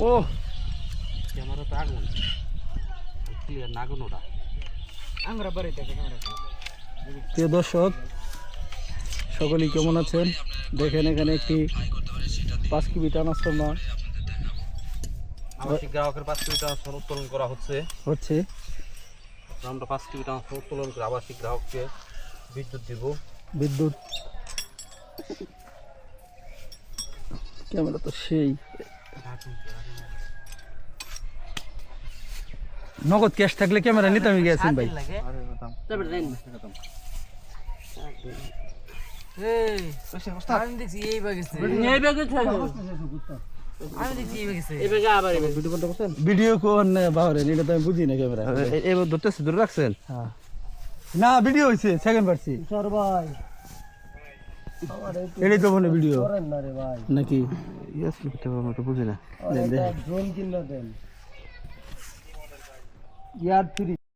ও camera তো আগুন clear না আগুন ওটা আমরা বাড়িতে প্রিয় দর্শক সকলেই কেমন আছেন? দেখেন এখানে একটি 5 কেবি ট্রান্সফরমার আবাসিক গ্রাহকের 5 কেবি ট্রান্সফরমার উত্তোলন করা হচ্ছে। আমরা 5 কেবি ট্রান্সফরমার উত্তোলন করে আবাসিক গ্রাহককে বিদ্যুৎ দিব। বিদ্যুৎ ক্যামেরা তো সেই নগদ ক্যাশ থাকলে ক্যামেরা নিতে আমি গেছেন ভাই। ভিডিও কোন বাহরে এটা তো আমি বুঝি না ক্যামেরা এবার ধরতেছে ধরে রাখছেন না ভিডিও হইছে সেকেন্ড পারছি ভাই এটাই তো মনে ভিডিও নাকি বুঝি না ড্রোন কিনলে দেন ইয়ার 3